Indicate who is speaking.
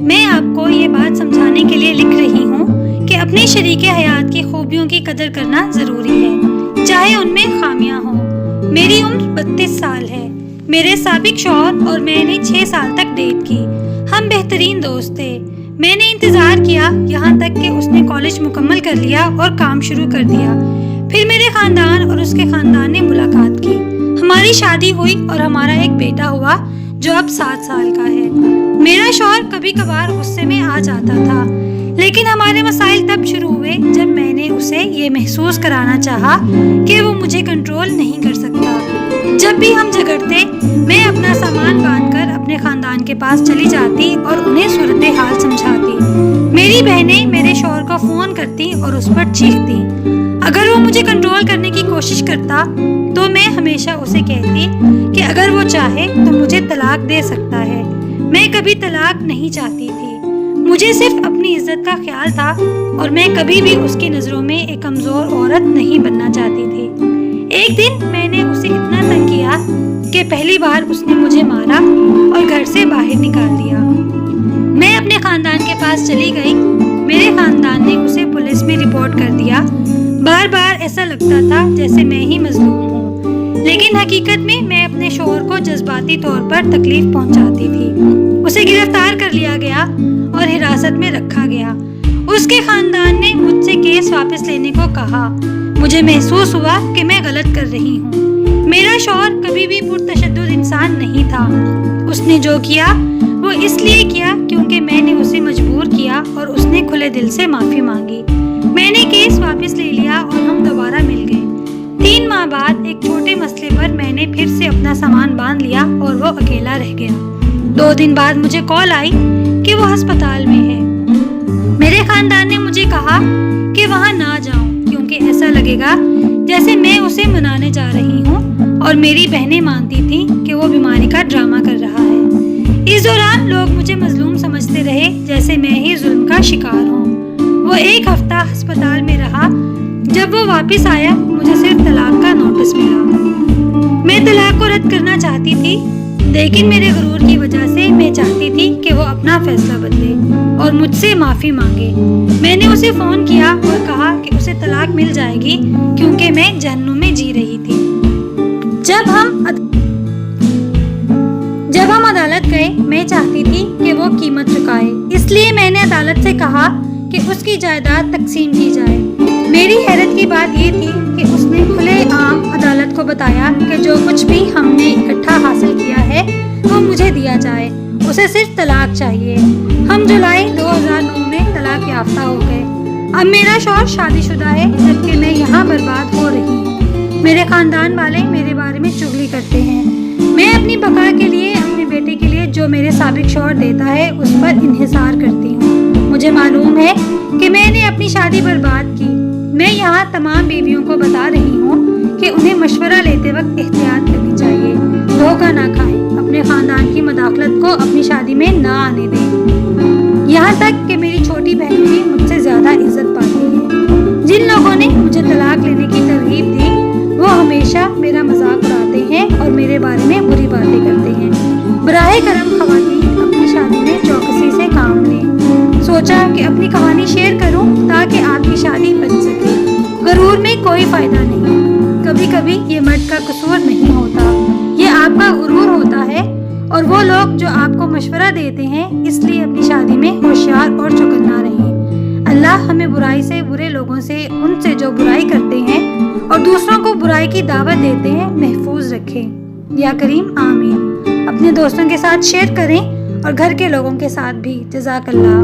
Speaker 1: میں آپ کو یہ بات سمجھانے کے لیے لکھ رہی ہوں کہ اپنے شریک حیات کی خوبیوں کی قدر کرنا ضروری ہے، چاہے ان میں خامیاں ہوں۔ میری عمر 32 سال ہے۔ میرے سابق شوہر اور میں نے 6 سال تک ڈیٹ کی۔ ہم بہترین دوست تھے۔ میں نے انتظار کیا یہاں تک کہ اس نے کالج مکمل کر لیا اور کام شروع کر دیا۔ پھر میرے خاندان اور اس کے خاندان نے ملاقات کی۔ ہماری شادی ہوئی اور ہمارا ایک بیٹا ہوا جو اب 7 سال کا ہے۔ میرا شوہر کبھی کبھار غصے میں آ جاتا تھا، لیکن ہمارے مسائل تب شروع ہوئے جب میں نے اسے یہ محسوس کرانا چاہا کہ وہ مجھے کنٹرول نہیں کر سکتا۔ جب بھی ہم جھگڑتے، میں اپنا سامان باندھ کر اپنے خاندان کے پاس چلی جاتی اور انہیں صورتحال سمجھاتی۔ میری بہنیں میرے شوہر کو فون کرتی اور اس پر چیختی۔ اگر وہ مجھے کنٹرول کرنے کی کوشش کرتا تو میں ہمیشہ اسے کہتی کہ اگر وہ چاہے تو مجھے طلاق دے سکتا ہے۔ میں کبھی طلاق نہیں چاہتی تھی، مجھے صرف اپنی عزت کا خیال تھا اور میں کبھی بھی اس کی نظروں میں ایک کمزور عورت نہیں بننا چاہتی تھی۔ ایک دن میں نے اسے اتنا تنگ کیا کہ پہلی بار اس نے مجھے مارا اور گھر سے باہر نکال دیا۔ میں اپنے خاندان کے پاس چلی گئی۔ میرے خاندان نے اسے پولیس میں رپورٹ کر دیا۔ بار بار ایسا لگتا تھا جیسے میں ہی مظلوم ہوں، لیکن حقیقت میں اپنے شوہر کو جذباتی طور پر تکلیف پہنچاتی تھی۔ اسے گرفتار کر لیا گیا اور حراست میں رکھا گیا۔ اس کے خاندان نے مجھ سے کیس واپس لینے کو کہا۔ مجھے محسوس ہوا کہ میں غلط کر رہی ہوں۔ میرا شوہر کبھی بھی پرتشدد انسان نہیں تھا۔ اس نے جو کیا وہ اس لیے کیا کیونکہ میں نے اسے مجبور کیا اور اس نے کھلے دل سے معافی مانگی۔ میں نے کیس واپس لے لیا اور ہم دوبارہ مل گئے۔ 3 ماہ بعد ایک چھوٹے مسئلے پر میں نے پھر سے اپنا سامان باندھ لیا اور وہ اکیلا رہ گیا۔ 2 دن بعد مجھے کال آئی کہ وہ ہسپتال میں ہے۔ میرے خاندان نے مجھے کہا کہ وہاں نہ جاؤں کیونکہ ایسا لگے گا جیسے میں اسے منانے جا رہی ہوں، اور میری بہنیں مانتی تھیں کہ وہ بیماری کا ڈرامہ کر رہا ہے۔ اس دوران لوگ مجھے مظلوم سمجھتے رہے، جیسے میں ہی ظلم کا شکار ہوں۔ وہ 1 ہفتہ ہسپتال میں رہا۔ جب وہ واپس آیا مجھے صرف طلاق کا نوٹس ملا۔ میں طلاق کو رد کرنا چاہتی تھی، لیکن میرے غرور کی وجہ سے میں چاہتی تھی کہ وہ اپنا فیصلہ بدلے اور مجھ سے معافی مانگے۔ میں نے اسے فون کیا اور کہا کہ اسے طلاق مل جائے گی کیونکہ میں جہنم میں جی رہی تھی۔ جب ہم عدالت گئے، میں چاہتی تھی کہ وہ قیمت چکائے، اس لیے میں نے عدالت سے کہا کہ اس کی جائیداد تقسیم کی جائے۔ میری حیرت کی بات یہ تھی کہ اس نے کھلے عام عدالت کو بتایا کہ جو کچھ بھی ہم نے اکٹھا حاصل کیا ہے وہ مجھے دیا جائے، اسے صرف طلاق چاہیے۔ ہم جولائی 2009 میں طلاق یافتہ ہو گئے۔ اب میرا شوہر شادی شدہ ہے جبکہ میں یہاں برباد ہو رہی ہوں۔ میرے خاندان والے میرے بارے میں چغلی کرتے ہیں۔ میں اپنی بقا کے لیے اپنے بیٹے کے لیے جو میرے سابق شوہر دیتا ہے اس پر انحصار کرتی ہوں۔ مجھے معلوم ہے کہ میں نے اپنی شادی برباد کی۔ میں یہاں تمام بیویوں کو بتا رہی ہوں کہ انہیں مشورہ لیتے وقت احتیاط کرنی چاہیے۔ دھوکہ نہ کھائیں، اپنے خاندان کی مداخلت کو اپنی شادی میں نہ آنے دیں۔ یہاں تک کہ میری چھوٹی بہن بھی مجھ سے زیادہ عزت پاتی ہے۔ جن لوگوں نے مجھے طلاق لینے کی ترغیب دی وہ ہمیشہ میرا مذاق اڑاتے ہیں اور میرے بارے میں بری باتیں کرتے ہیں۔ براہ کرم خواتین اپنی شادی میں چوکسی سے کام لیں۔ سوچا کہ اپنی کہانی شیئر کروں تاکہ آپ کی شادی بچ سکے۔ غرور میں کوئی فائدہ نہیں۔ کبھی کبھی یہ مرد کا قصور نہیں ہوتا، یہ آپ کا غرور ہوتا ہے اور وہ لوگ جو آپ کو مشورہ دیتے ہیں۔ اس لیے اپنی شادی میں ہوشیار اور چوکنا رہیں۔ اللہ ہمیں برائی سے، برے لوگوں سے، ان سے جو برائی کرتے ہیں اور دوسروں کو برائی کی دعوت دیتے ہیں محفوظ رکھے۔ یا کریم آمین۔ اپنے دوستوں کے ساتھ شیئر کریں اور گھر کے لوگوں کے ساتھ بھی۔ جزاک اللہ۔